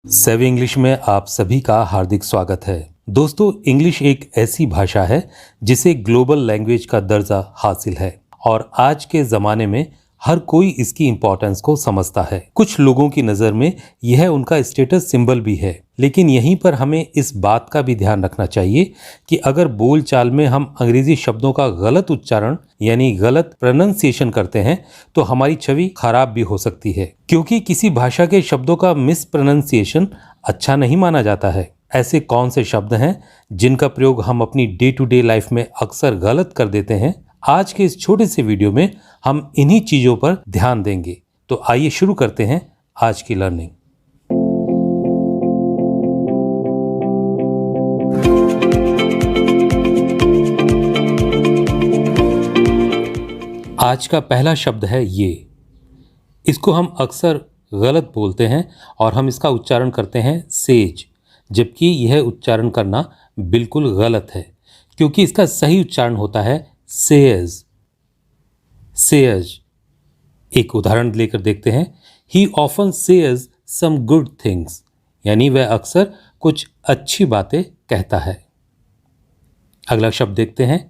Save English में आप सभी का हार्दिक स्वागत है। दोस्तों, इंग्लिश एक ऐसी भाषा है जिसे ग्लोबल लैंग्वेज का दर्जा हासिल है और आज के ज़माने में हर कोई इसकी इम्पोर्टेंस को समझता है। कुछ लोगों की नज़र में यह उनका स्टेटस सिंबल भी है, लेकिन यहीं पर हमें इस बात का भी ध्यान रखना चाहिए कि अगर बोल चाल में हम अंग्रेजी शब्दों का गलत उच्चारण यानी गलत प्रोनाउंसिएशन करते हैं तो हमारी छवि खराब भी हो सकती है, क्योंकि किसी भाषा के शब्दों का मिस प्रोनाउंसिएशन अच्छा नहीं माना जाता है। ऐसे कौन से शब्द हैं जिनका प्रयोग हम अपनी डे टू डे लाइफ में अक्सर गलत कर देते हैं? आज के इस छोटे से वीडियो में हम इन्हीं चीजों पर ध्यान देंगे। तो आइए शुरू करते हैं आज की लर्निंग। आज का पहला शब्द है ये। इसको हम अक्सर गलत बोलते हैं और हम इसका उच्चारण करते हैं सेज, जबकि यह उच्चारण करना बिल्कुल गलत है, क्योंकि इसका सही उच्चारण होता है सेज। सेज। एक उदाहरण लेकर देखते हैं। He often says some good things, यानी वह अक्सर कुछ अच्छी बातें कहता है। अगला शब्द देखते हैं।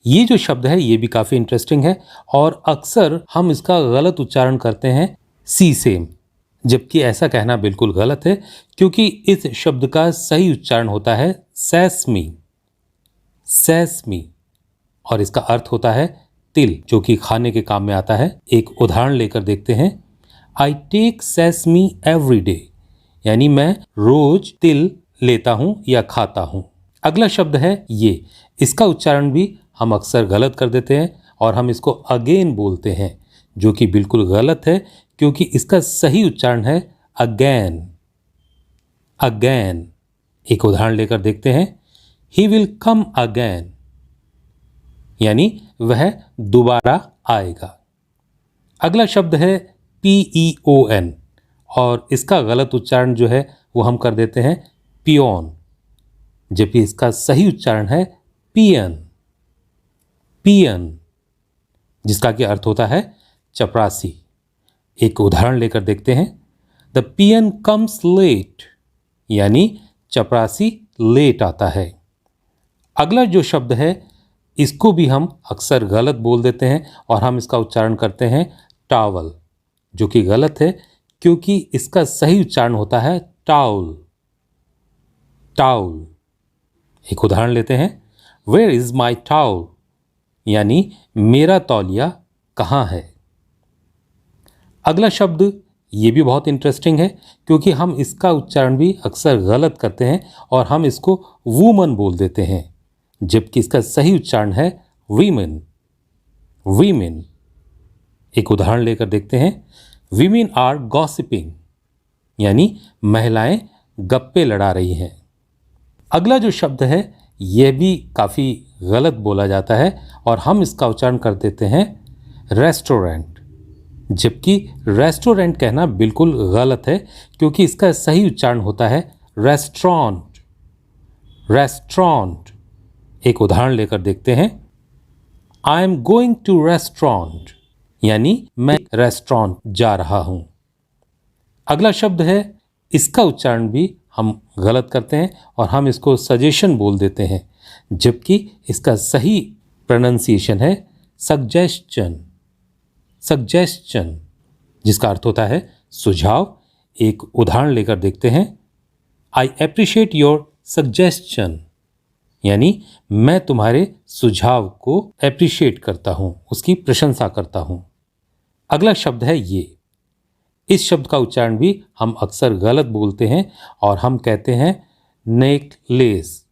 ये जो शब्द है ये भी काफी इंटरेस्टिंग है और अक्सर हम इसका गलत उच्चारण करते हैं सी सेम, जबकि ऐसा कहना बिल्कुल गलत है, क्योंकि इस शब्द का सही उच्चारण होता है सेसमी। सेसमी। और इसका अर्थ होता है तिल, जो कि खाने के काम में आता है। एक उदाहरण लेकर देखते हैं। I take sesame every day, यानी मैं रोज तिल लेता हूं या खाता हूं। अगला शब्द है ये। इसका उच्चारण भी हम अक्सर गलत कर देते हैं और हम इसको अगेन बोलते हैं, जो कि बिल्कुल गलत है, क्योंकि इसका सही उच्चारण है अगैन। अगैन। एक उदाहरण लेकर देखते हैं। ही विल कम अगैन, यानी वह दोबारा आएगा। अगला शब्द है PEON और इसका गलत उच्चारण जो है वो हम कर देते हैं पियोन, जबकि इसका सही उच्चारण है पियन। पियन, जिसका क्या अर्थ होता है चपरासी। एक उदाहरण लेकर देखते हैं। द पियन कम्स लेट, यानी चपरासी लेट आता है। अगला जो शब्द है इसको भी हम अक्सर गलत बोल देते हैं और हम इसका उच्चारण करते हैं टावल, जो कि गलत है, क्योंकि इसका सही उच्चारण होता है टाउल। टाउल। एक उदाहरण लेते हैं। वेयर इज माई टाउल, यानी मेरा तौलिया कहाँ है। अगला शब्द ये भी बहुत इंटरेस्टिंग है, क्योंकि हम इसका उच्चारण भी अक्सर गलत करते हैं और हम इसको वुमन बोल देते हैं, जबकि इसका सही उच्चारण है वीमेन। वीमेन। एक उदाहरण लेकर देखते हैं। वीमेन आर गॉसिपिंग, यानी महिलाएं गप्पे लड़ा रही हैं। अगला जो शब्द है यह भी काफ़ी गलत बोला जाता है और हम इसका उच्चारण कर देते हैं रेस्टोरेंट, जबकि रेस्टोरेंट कहना बिल्कुल गलत है, क्योंकि इसका सही उच्चारण होता है रेस्टोरेंट। रेस्टोरेंट। एक उदाहरण लेकर देखते हैं। I am going to restaurant, यानी मैं रेस्टोरेंट जा रहा हूं। अगला शब्द है, इसका उच्चारण भी हम गलत करते हैं और हम इसको सजेशन बोल देते हैं, जबकि इसका सही प्रोनाउंसिएशन है सजेशन। सजेशन, जिसका अर्थ होता है सुझाव। एक उदाहरण लेकर देखते हैं। आई एप्रिशिएट योर सजेशन, यानी मैं तुम्हारे सुझाव को एप्रिशिएट करता हूं, उसकी प्रशंसा करता हूं। अगला शब्द है ये। इस शब्द का उच्चारण भी हम अक्सर गलत बोलते हैं और हम कहते हैं नेकलेस,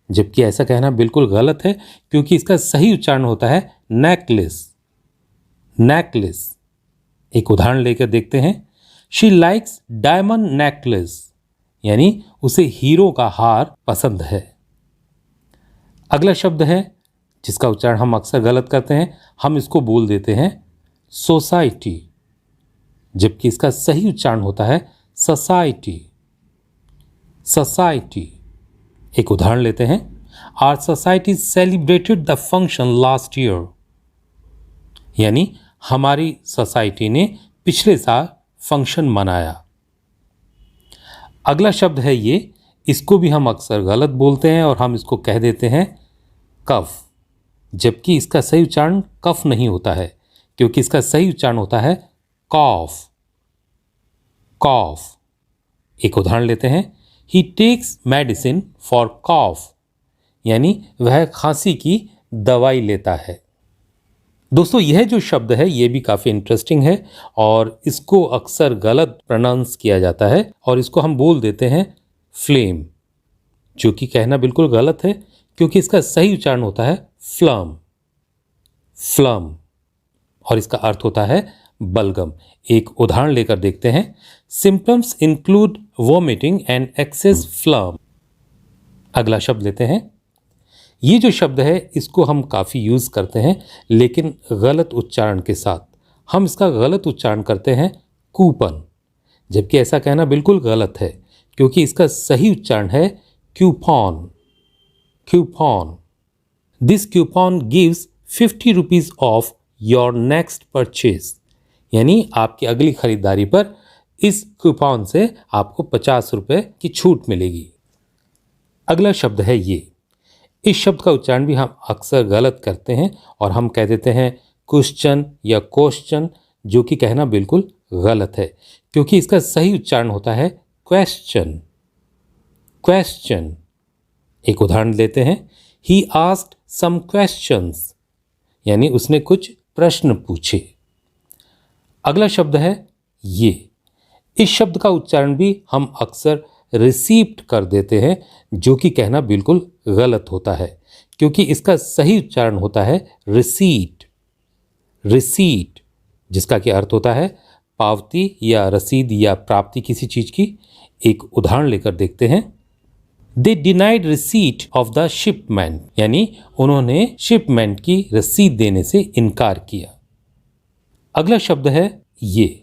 जबकि ऐसा कहना बिल्कुल गलत है, क्योंकि इसका सही उच्चारण होता है नेकलेस। नेकलेस। एक उदाहरण लेकर देखते हैं। शी लाइक्स डायमंड नेकलेस, यानी उसे हीरो का हार पसंद है। अगला शब्द है जिसका उच्चारण हम अक्सर गलत करते हैं, हम इसको बोल देते हैं सोसाइटी, जबकि इसका सही उच्चारण होता है सोसाइटी। सोसाइटी। एक उदाहरण लेते हैं। Our society celebrated the function last year, यानी हमारी सोसाइटी ने पिछले साल फंक्शन मनाया। अगला शब्द है ये, इसको भी हम अक्सर गलत बोलते हैं और हम इसको कह देते हैं कफ, जबकि इसका सही उच्चारण कफ नहीं होता है, क्योंकि इसका सही उच्चारण होता है कॉफ, कॉफ। एक उदाहरण लेते हैं, ही टेक्स मेडिसिन फॉर कॉफ, यानी वह खांसी की दवाई लेता है। दोस्तों, यह जो शब्द है ये भी काफ़ी इंटरेस्टिंग है और इसको अक्सर गलत प्रोनाउंस किया जाता है और इसको हम बोल देते हैं फ्लेम, जो कि कहना बिल्कुल गलत है, क्योंकि इसका सही उच्चारण होता है फ्लम, फ्लम, और इसका अर्थ होता है बलगम। एक उदाहरण लेकर देखते हैं, symptoms include vomiting and excess phlegm. अगला शब्द लेते हैं, ये जो शब्द है इसको हम काफ़ी यूज़ करते हैं, लेकिन गलत उच्चारण के साथ। हम इसका गलत उच्चारण करते हैं कूपन, जबकि ऐसा कहना बिल्कुल गलत है, क्योंकि इसका सही उच्चारण है coupon, coupon. This coupon gives 50 rupees off your next purchase, यानी आपकी अगली खरीदारी पर इस कूपन से आपको 50 रुपये की छूट मिलेगी। अगला शब्द है ये, इस शब्द का उच्चारण भी हम अक्सर गलत करते हैं और हम कह देते हैं क्वेश्चन या क्वेश्चन, जो कि कहना बिल्कुल गलत है, क्योंकि इसका सही उच्चारण होता है क्वेश्चन, क्वेश्चन। एक उदाहरण लेते हैं, ही आस्क्ड सम क्वेश्चंस, यानी उसने कुछ प्रश्न पूछे। अगला शब्द है ये, इस शब्द का उच्चारण भी हम अक्सर रिसीप्ट कर देते हैं, जो कि कहना बिल्कुल गलत होता है, क्योंकि इसका सही उच्चारण होता है रिसीट, रिसीट, जिसका कि अर्थ होता है पावती या रसीद या प्राप्ति किसी चीज की। एक उदाहरण लेकर देखते हैं, दे denied receipt of the shipment, यानी उन्होंने शिपमेंट की रसीद देने से इनकार किया। अगला शब्द है ये,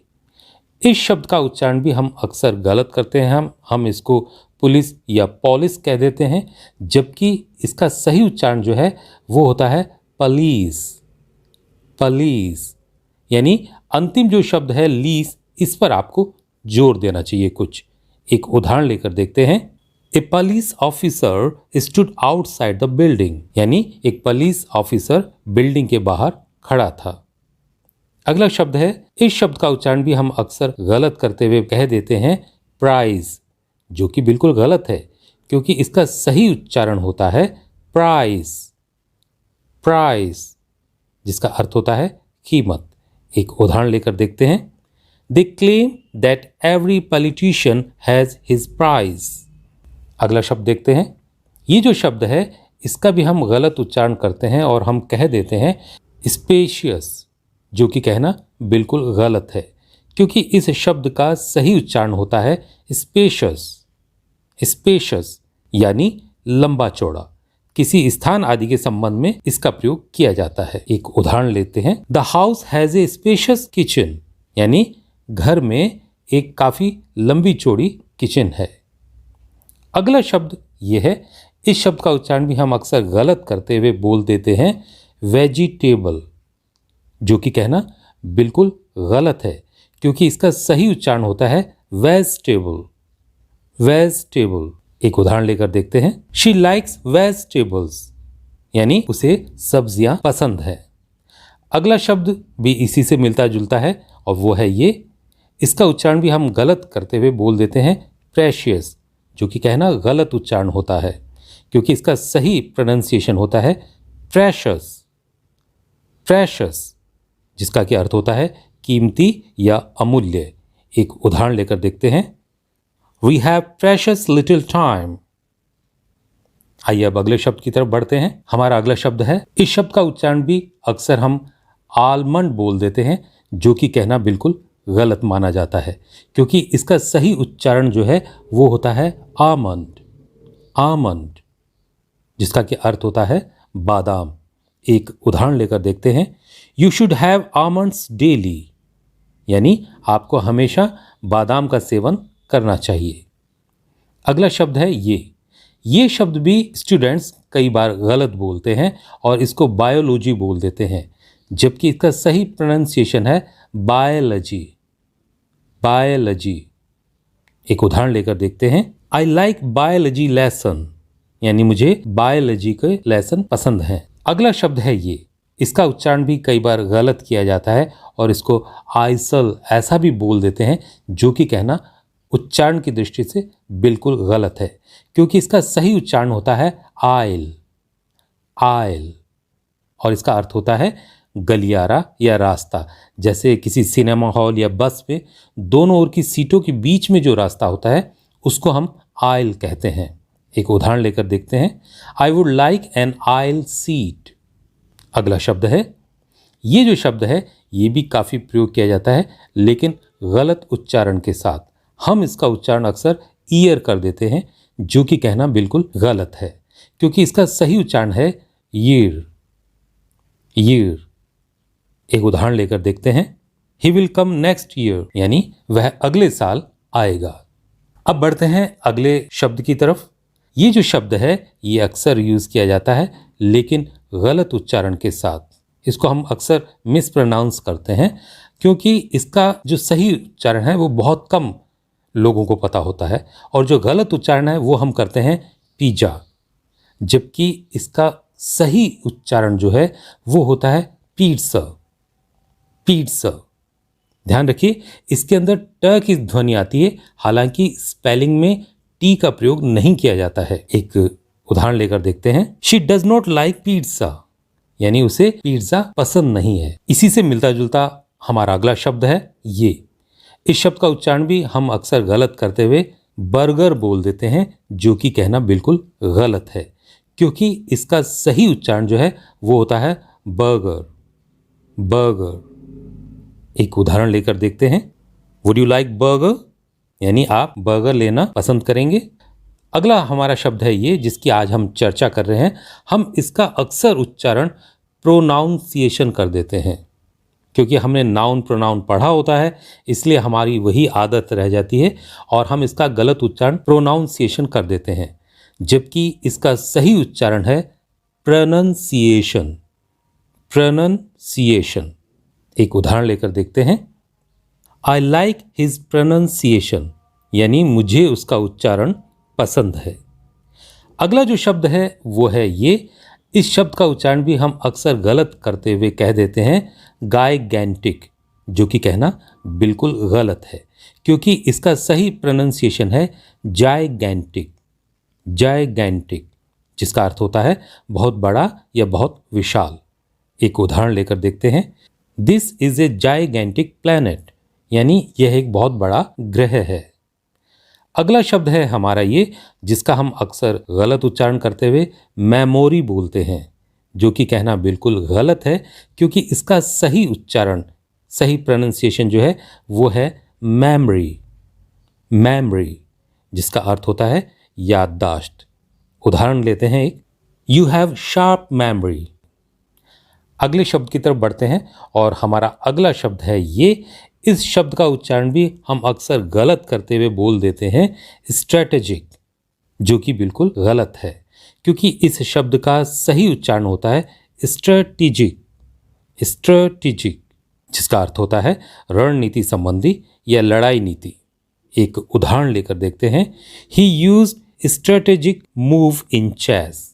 इस शब्द का उच्चारण भी हम अक्सर गलत करते हैं, हम इसको पुलिस या पॉलिस कह देते हैं, जबकि इसका सही उच्चारण जो है वो होता है पलीस, पलीस, यानी अंतिम जो शब्द है लीस, इस पर आपको जोर देना चाहिए कुछ। एक उदाहरण लेकर देखते हैं, a police officer stood outside the building, यानी एक पुलिस ऑफिसर बिल्डिंग के बाहर खड़ा था। अगला शब्द है, इस शब्द का उच्चारण भी हम अक्सर गलत करते हुए कह देते हैं प्राइज, जो कि बिल्कुल गलत है, क्योंकि इसका सही उच्चारण होता है प्राइस, प्राइस, जिसका अर्थ होता है कीमत। एक उदाहरण लेकर देखते हैं, they claim that every politician has his prize. अगला शब्द देखते हैं, ये जो शब्द है इसका भी हम गलत उच्चारण करते हैं और हम कह देते हैं स्पेशियस, जो कि कहना बिल्कुल गलत है, क्योंकि इस शब्द का सही उच्चारण होता है स्पेशस, स्पेशस, यानी लंबा चौड़ा। किसी स्थान आदि के संबंध में इसका प्रयोग किया जाता है। एक उदाहरण लेते हैं, the house has a species kitchen, यानी घर में एक काफी लंबी चौड़ी किचन है। अगला शब्द यह है, इस शब्द का उच्चारण भी हम अक्सर गलत करते हुए बोल देते हैं वेजिटेबल, जो कि कहना बिल्कुल गलत है, क्योंकि इसका सही उच्चारण होता है वेजिटेबल, वेजिटेबल। एक उदाहरण लेकर देखते हैं, शी लाइक्स वेजिटेबल्स, यानी उसे सब्जियां पसंद है। अगला शब्द भी इसी से मिलता जुलता है और वो है ये, इसका उच्चारण भी हम गलत करते हुए बोल देते हैं प्रेशियस, जो कि कहना गलत उच्चारण होता है, क्योंकि इसका सही प्रोनाउंसिएशन होता है प्रेशस, प्रेशस, जिसका क्या अर्थ होता है कीमती या अमूल्य। एक उदाहरण लेकर देखते हैं, we have precious little time. आइए अब अगले शब्द की तरफ बढ़ते हैं। हमारा अगला शब्द है, इस शब्द का उच्चारण भी अक्सर हम आलमंड बोल देते हैं, जो कि कहना बिल्कुल गलत माना जाता है, क्योंकि इसका सही उच्चारण जो है वो होता है आमंड, आमंड, जिसका क्या अर्थ होता है बादाम। एक उदाहरण लेकर देखते हैं, you should have almonds daily, यानी आपको हमेशा बादाम का सेवन करना चाहिए। अगला शब्द है ये शब्द भी स्टूडेंट्स कई बार गलत बोलते हैं और इसको बायोलॉजी बोल देते हैं, जबकि इसका सही प्रोनाउंसिएशन है बायोलॉजी, बायोलॉजी। एक उदाहरण लेकर देखते हैं। आई लाइक बायोलॉजी लेसन, यानी मुझे बायोलॉजी के लेसन पसंद हैं। अगला शब्द है ये, इसका उच्चारण भी कई बार गलत किया जाता है और इसको आइसल ऐसा भी बोल देते हैं, जो कि कहना उच्चारण की दृष्टि से बिल्कुल गलत है, क्योंकि इसका सही उच्चारण होता है आयल, आयल, और इसका अर्थ होता है गलियारा या रास्ता। जैसे किसी सिनेमा हॉल या बस में दोनों ओर की सीटों के बीच में जो रास्ता होता है उसको हम आयल कहते हैं। एक उदाहरण लेकर देखते हैं। I would like an oil seat. अगला शब्द है, ये जो शब्द है ये भी काफ़ी प्रयोग किया जाता है, लेकिन गलत उच्चारण के साथ। हम इसका उच्चारण अक्सर ईयर कर देते हैं, जो कि कहना बिल्कुल गलत है, क्योंकि इसका सही उच्चारण है ईयर, ईयर। एक उदाहरण लेकर देखते हैं। He will come next year, यानी वह अगले साल आएगा। अब बढ़ते हैं अगले शब्द की तरफ। ये जो शब्द है ये अक्सर यूज किया जाता है, लेकिन गलत उच्चारण के साथ। इसको हम अक्सर मिसप्रोनाउंस करते हैं, क्योंकि इसका जो सही उच्चारण है वो बहुत कम लोगों को पता होता है, और जो गलत उच्चारण है वो हम करते हैं पिज्जा, जबकि इसका सही उच्चारण जो है वो होता है पिज़्ज़ा, पिज़्ज़ा। ध्यान रखिए, इसके अंदर ट की ध्वनि आती है, हालांकि स्पेलिंग में टी का प्रयोग नहीं किया जाता है। एक उदाहरण लेकर देखते हैं। She does not like pizza, यानी उसे पिज़्ज़ा पसंद नहीं है। इसी से मिलता जुलता हमारा अगला शब्द है ये। इस शब्द का उच्चारण भी हम अक्सर गलत करते हुए बर्गर बोल देते हैं, जो कि कहना बिल्कुल गलत है, क्योंकि इसका सही उच्चारण जो है वो होता है बर्गर, बर्गर। एक उदाहरण लेकर देखते हैं। वुड यू लाइक बर्गर, यानी आप बर्गर लेना पसंद करेंगे। अगला हमारा शब्द है ये, जिसकी आज हम चर्चा कर रहे हैं। हम इसका अक्सर उच्चारण प्रोनाउंसिएशन कर देते हैं, क्योंकि हमने नाउन प्रोनाउन पढ़ा होता है, इसलिए हमारी वही आदत रह जाती है और हम इसका गलत उच्चारण प्रोनाउंसिएशन कर देते हैं, जबकि इसका सही उच्चारण है प्रोनंसिएशन, प्रोनंसिएशन। एक उदाहरण लेकर देखते हैं। आई लाइक हिज प्रोनंसिएशन, यानी मुझे उसका उच्चारण पसंद है। अगला जो शब्द है वो है ये। इस शब्द का उच्चारण भी हम अक्सर गलत करते हुए कह देते हैं गाइगैंटिक, जो कि कहना बिल्कुल गलत है, क्योंकि इसका सही प्रोनंसिएशन है जायगैंटिक, जायगैंटिक, जिसका अर्थ होता है बहुत बड़ा या बहुत विशाल। एक उदाहरण लेकर देखते हैं। दिस इज ए जायगैंटिक प्लैनेट, यानी यह एक बहुत बड़ा ग्रह है। अगला शब्द है हमारा ये, जिसका हम अक्सर गलत उच्चारण करते हुए मेमोरी बोलते हैं, जो कि कहना बिल्कुल गलत है, क्योंकि इसका सही उच्चारण, सही प्रोनंसिएशन जो है वो है मेमोरी, मेमोरी, जिसका अर्थ होता है याददाश्त। उदाहरण लेते हैं एक। You have sharp memory. अगले शब्द की तरफ बढ़ते हैं और हमारा अगला शब्द है ये। इस शब्द का उच्चारण भी हम अक्सर गलत करते हुए बोल देते हैं स्ट्रेटेजिक, जो कि बिल्कुल गलत है, क्योंकि इस शब्द का सही उच्चारण होता है स्ट्रेटेजिक, स्ट्रेटेजिक, जिसका अर्थ होता है रणनीति संबंधी या लड़ाई नीति। एक उदाहरण लेकर देखते हैं। He used strategic move in chess,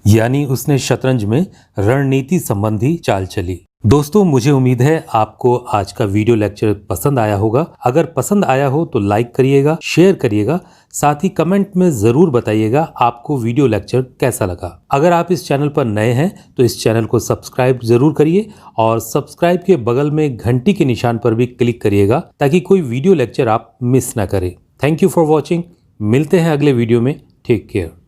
यानी उसने शतरंज में रणनीति संबंधी चाल चली। दोस्तों, मुझे उम्मीद है आपको आज का वीडियो लेक्चर पसंद आया होगा। अगर पसंद आया हो तो लाइक करिएगा, शेयर करिएगा, साथ ही कमेंट में ज़रूर बताइएगा आपको वीडियो लेक्चर कैसा लगा। अगर आप इस चैनल पर नए हैं तो इस चैनल को सब्सक्राइब ज़रूर करिए और सब्सक्राइब के बगल में घंटी के निशान पर भी क्लिक करिएगा, ताकि कोई वीडियो लेक्चर आप मिस ना करें। Thank you for watching. मिलते हैं अगले वीडियो में। Take care.